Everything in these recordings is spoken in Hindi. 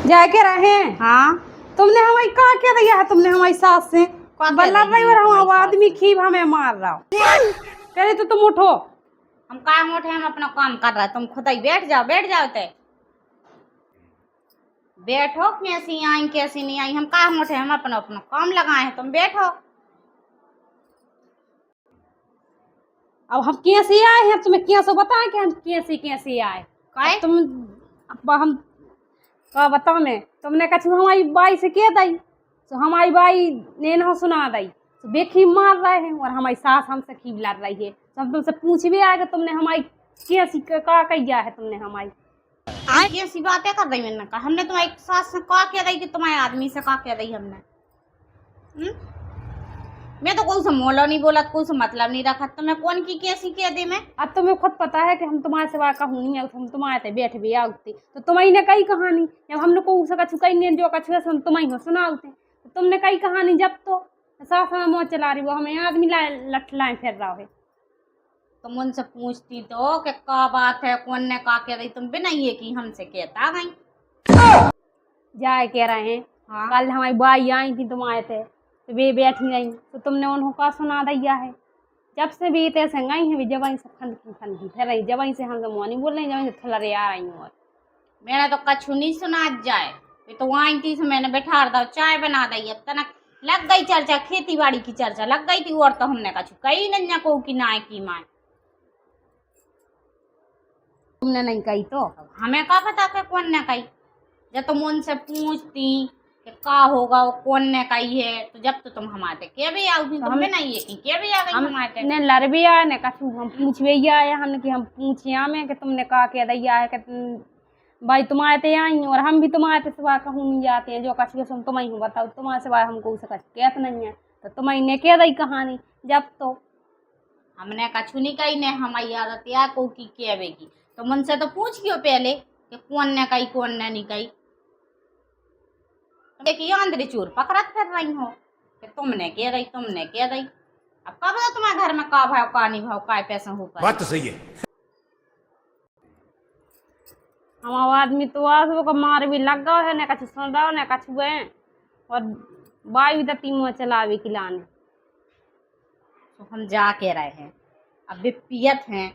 जाके रहे हैं। हाँ तुमने हमारी कहा क्या दिया है? तुमने हमारी सास से बल्ला रही और हम आदमी खीब हमें मार रहा हो। पहले तो तुम उठो। हम काम उठे, हम अपना काम कर रहे हैं, तुम खुद ही बैठ जाओ ते बैठो। कैसी आई कैसी नहीं आई, हम काम उठे, हम अपना अपना काम लगाए हैं, तुम बैठो। अब हम कैसे आए हैं? तुम्हें कैसे बताएं कि हम कैसे आए? तुम अब हम का बताओ मैं? तुमने कहा हमारी बाई से क्या दई, तो हमारी बाई ने ना सुना दई तो बेखी मार रहे हैं और हमारी सास हमसे खीब लड़ रही है। तो हम तुमसे पूछ भी आएगा तुमने हमारी कैसी का किया है? तुमने हमारी कैसी बातें कर रही? मैंने कहा हमने तुम्हारी सास से कहा क्या रही कि तुम्हारे आदमी से कहा क्या रही हमने? मैं तो कोई से मोला नहीं बोला, कोई से मतलब नहीं रखा, तो मैं कौन की कैसी कह दी मैं? अब तुम्हें खुद पता है कि हम तुम्हारे सिवा कहूँ नहीं है, हम तुम्हारे से बैठ भी आउते तो तुम्हारी ने कई कहानी जब हमने को कछु कई ने जो कछु हम तुम्हारी हो सुनाते तो तुमने कई कहानी जब तो सास में मौत चला रही वो हमें आदमी लठ लाए फिर रहा है। तुम उनसे पूछती तो कि क्या बात है, कौन ने कहा कह रही, तुम बिना ये की हमसे कहता गई जाए कह रहे हैं। हाँ। कल हमारी बाई आई थी तुम्हारे थे तो वे बैठी रही तो तुमने उन्हों का सुना दिया है। जब से भी तैसे गई हैं जब से फंदी फिर रही, जब से हम मोनी बोल रही, जब से थलरे आ रही हूँ। और मैंने तो कछु नहीं सुना जाए, वे तो आई थी, मैंने बैठा दो, चाय बना दी, तना लग गई चर्चा, खेती बाड़ी की चर्चा लग गई थी। और तो हमने कछु कही नन्या को कि ना की माए, तुमने नहीं कही तो हमें क्या पता कि कौन ने कही? जब तुम उनसे पूछती कि का होगा वो कौन ने कही है, तो जब तो तुम हमारे क्या भी आओ भी, तुम नहीं ये की क्या भी आ गई हमारे ने लड़ भी आए ने कछु हम पूछ भी आए हमने कि हम पूछिया में कि तुमने कहा क्या दैया है कि भाई तुम्हारे ते आई और हम भी तुम्हारे ते सिवा कहूँ नहीं जाते हैं, जो कछु सुन तुम्हें ही बताओ, तुम्हारे सिवा हमको उसे कछ कहत नहीं है, तो तुम्हें ने क्या दी कहानी? जब तो हमने कछु नहीं कही ने, हमारी आदत या को की कहवेगी, तो मुझसे तो पूछ लियो पहले कि कौन ने कही कौन ने नहीं कही। देखिए आंधरी चूर पकड़त फिर रही हो कि तुमने कह रही तुमने कह रही। अब कब बताओ तुम्हारे घर में का भाव का नहीं भाव का पैसा हो पाए? बात तो सही है। हमारा आदमी तो आज वो मार भी लग गया है, ने कछु सुन रहा ने कछु है और बाई भी तती मुँह चलावे खिलाने। तो हम जा के रहे हैं, अब भी पियत हैं,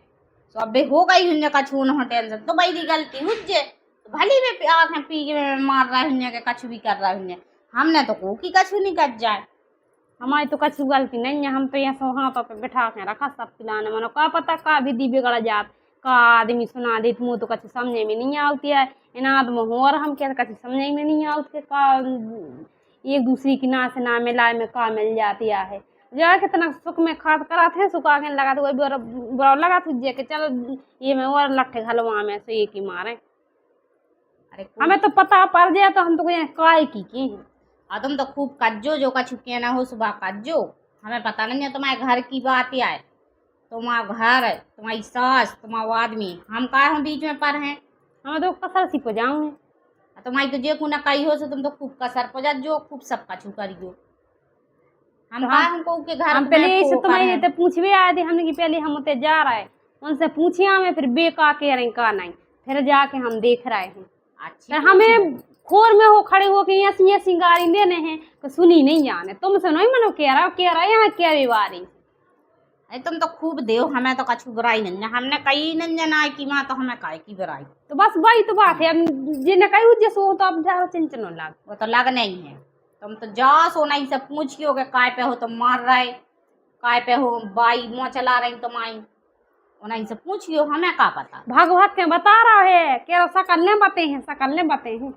तो अब भी हो गई हुन्ने कछु न टेंशन, तो भाई की गलती हुज्जे, तो भली भी आँखें पी के मार रहा हुन्ने के कछु भी कर रहा हुन्ने, हमने तो को की कछु नहीं कर जाए। हमारी तो कछु गलती नहीं है, हम तो यहाँ सो हाथों पे बैठा के रखा सब पिलाने, मनो का पता का विधि बिगड़ जात का आदमी सुना दे मुँह तो कछु समझे में नहीं आती है इनाद में हो, और हम क्या कछु समझे में नहीं आती का एक दूसरी की ना से ना मिलाए में का मिल जाती है। जो कितना सुख में खाद कराते हैं सुखा के लगा तो वही बुरा लगा तुझे कि चलो ये मैं और लट्ठे घलवा में से एक ही मारे। अरे हमें तो पता पड़ जाए तो हम तो काय की हैं। तुम तो खूब कज्जो, जो कछु कहना हो सुबह कज्जो, हमें पता नहीं है तुम्हारे घर की बात आए, तुम्हारा घर तुम्हारी सास तुम्हारा आदमी, हम का हम बीच में पर हैं? हमें तो कसर सी को जाऊंगे, तुम्हारी तो जे कुना कही हो से तुम तो खूब कसर पो जा, जो खूब सब कछु करियो। हम तो का हमको के घर हम पहले से तुम्हारी तो पूछ भी आए थे हमने कि पहले हम उते जा रहे हैं, उनसे पूछे हमें फिर बेका के रहे का नहीं, फिर जाके हम देख रहे हैं। अच्छा हमें खोर में हो खड़े हो के यहाँ सिंगारी देने हैं तो सुनी नहीं जाने, तुम सुनो ही मनो कह रहा यहाँ क्या बीमारी। अरे तुम तो खूब देव, हमें तो कछु बुराई नहीं, हमने कही नहीं जना की माँ, तो हमें काय की बुराई। तो बस वही तो बात है, अब जिन्हें कही जैसे हो तो अब जाओ चिंचनो लाग, वो तो लग नहीं है, तुम तो जा सोना ही सब पूछ के हो गए काय पे हो तुम मार रहे, काय पे हो बाई मुँह चला रही तुम आई, उन्हीं से पूछ लियो, हमें का पता। भगवत के बता रहा है क्या सकलने बते हैं, सकलने बते हैं,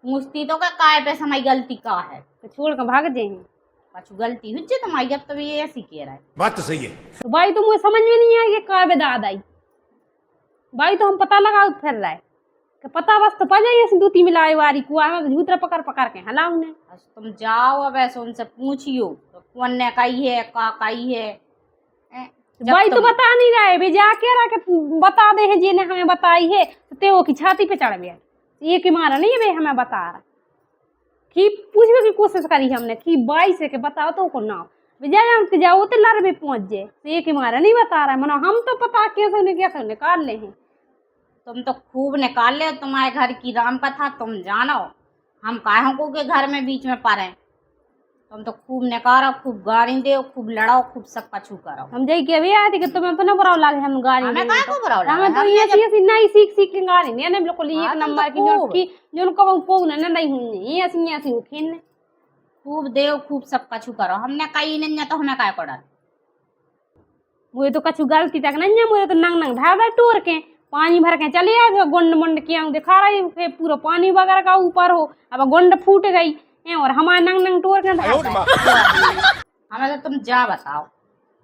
पूछती तो काय पे समय गलती का है, तो छोड़ कर भाग जाए हैं। कछु गलती हुई तुम्हारी, जब तो ये ऐसी कह रहा है। बात तो सही है। तो भाई तुम मुझे समझ में नहीं आई काय बेदाद आई भाई, तो हम पता लगा फिर रहा है कि पता बस तो पा जाइए दूती मिलाए वारी कुआ में झूतरा पकड़ पकड़ के हला उन्हें। तुम जाओ अब ऐसे उनसे पूछियो तो कौन ने कही है का कही है। भाई तो बता नहीं रहे भी जाके रहा के बता दे है जिन्हें हमें बताई है तो तेओ की छाती पे चढ़ गया, ये कि मारा नहीं है हमें बता रहा कि पूछने की कोशिश करी हमने कि बाई से के बताओ तो को ना विजय जाओ तो लड़ भी पहुंच जाए, तो ये कि मारा नहीं बता रहा है, मनो हम तो पता कैसे निकाल ले हैं। तुम तो खूब निकाल ले, तुम्हारे घर की राम कथा तुम जानो, हम काहे को के घर में बीच में पड़े। तुम तो खूब निकारो, खूब गाड़ी दे, खूब लड़ाओ, खूब सब कछु करो। हम जाई के अभी आए थे कि तुम्हें तो ना बुरा लागे हम गाड़ी हमें में काहे को बुरा लगा? हमें तो ये ऐसी नई सीख के गाड़ी नहीं है ना बिल्कुल एक हाँ, तुम तो नंबर की खूब। जो उनको पोग ना नहीं हुई ये ऐसी हो खेलने खूब देव, खूब सब कछु करो। हमने कही नहीं तो हमें काहे को डर। मुझे तो कछु गलती तक नहीं है मुझे तो नंग नंग धार टूर के पानी भर के चले आए जो गुंड मुंड किया दिखा रही है पूरा पानी वगैरह का ऊपर हो अब गुंड फूट गई है और हमारे नंग नंग टूर के हमें तो तुम जा बताओ,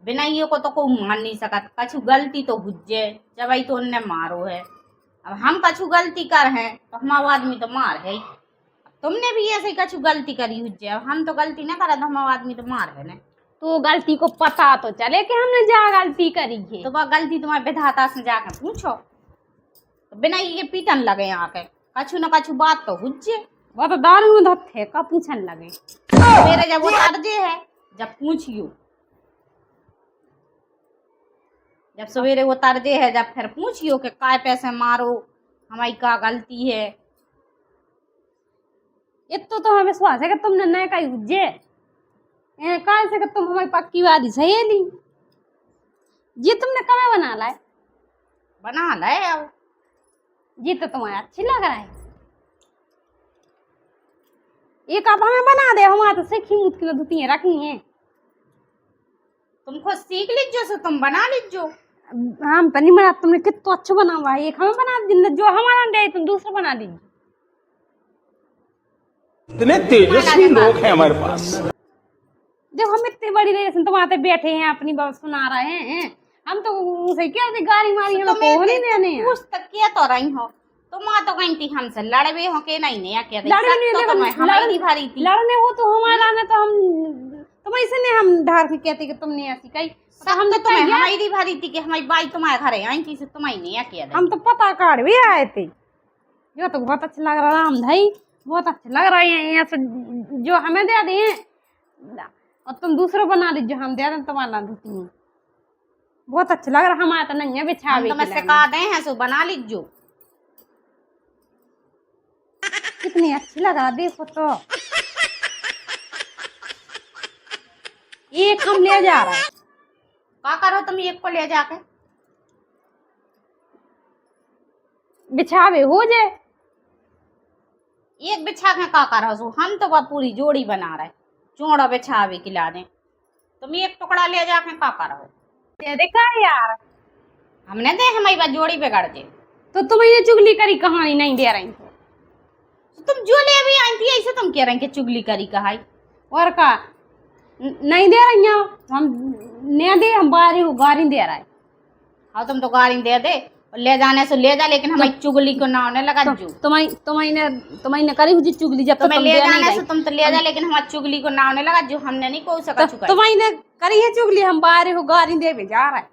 बिना ये को तो कोई मान नहीं सकत। कछु गलती तो हुज्जे जब आई तो उनने मारो है। अब हम कछु गलती कर हैं तो हमारा आदमी तो मार है ही। तुमने भी ऐसे ही कछु गलती करी हुज्जे, अब हम तो गलती ना करा तो हमारा आदमी तो मार है ना। तो गलती को पता तो चले कि हमने जा गलती करी है तो वह गलती तुम्हारे विधाता से जाकर पूछो, तो बिना ये पीटन लगे यहाँ के कछु न कछु बात तो हुज्जे। वो तो दारू में धत्थे का पूछन लगे मेरे जब वो तर्जे है जब पूछियो, जब सवेरे वो तर्जे है जब फिर पूछियो कि काय पैसे मारो, हमारी का गलती है। इतो तो हमें विश्वास है कि तुमने नया का हुज्जे काय से कि तुम हमारी पक्की वादी सहेली ये तुमने कब बना लाए बना ले अब। ये तो तुम्हें अच्छी लग रहा है एक आप हमें बना दे हमारा तो सीखी मुझ की धुतियाँ रखी हैं तुम खुद सीख लीजो सो तुम बना लीजो। हम तो नहीं बना तुमने कितना अच्छा बना हुआ है एक हमें बना दीजिए जो हमारा दे तुम दूसरा बना दीजिए। इतने तेजस्वी लोग हैं हमारे पास। देखो हम इतनी बड़ी रेसन तुम्हारे बैठे हैं अपनी बात सुना रहे हैं हम तो उसे क्या गाड़ी मारी हम को नहीं देने हैं। पूछ तक किया तो रही हो तुम आ तो कहीं थी हमसे लड़वे हो के नहीं नहीं क्या लड़ने तो तुम्हें हमारी भारी थी। लड़ने हो तो हमारा ना तो हम तुम ऐसे नहीं हम ढार के कहते कि तुमने ऐसी कही सब तो तुम्हें हमारी भारी थी कि हमारी बाई तुम्हारे घरे आई थी से तुम्हें नहीं किया। हम तो पता काट भी आए थे जो तो बहुत अच्छा लग रहा राम भाई बहुत अच्छा लग रहा है यहाँ से जो हमें दे दिए और तुम दूसरों बना लीजिए हम दे दें तुम्हारा धुती बहुत अच्छा लग रहा हमारा तो नहीं है बिछावे तुम्हें सिखा दे हैं सो बना लीजिए। कितनी अच्छी लग रहा देखो तो एक हम ले जा रहा है क्या करो तुम एक को ले जाके बिछावे हो जाए एक बिछा के क्या करो सो हम तो वह पूरी जोड़ी बना रहे चौड़ा बिछावे की ला दे तुम एक टुकड़ा ले जाके क्या करो देखा यार हमने दे हमारी बात जोड़ी बिगड़ दे तो तुम ये चुगली करी कहानी नहीं दे रही तो तुम जो ले भी आई थी ऐसे तुम कह रहे कि चुगली करी कहाई और का नहीं दे रही हैं हम नहीं दे हम बारी हो गाड़ी दे रहा है। हाँ तुम तो गाड़ी दे दे और ले जाने से ले जा लेकिन हमारी चुगली को ना होने लगा जो तुम्हारी करी हुई चुगली जब तुम्हें ले जाने से तुम तो ले जा लेकिन हमारी चुगली को ना होने लगा जो हमने नहीं कोई सका चुका तुम्हारी करी है चुगली हम बारी हो गाड़ी दे जा रहा है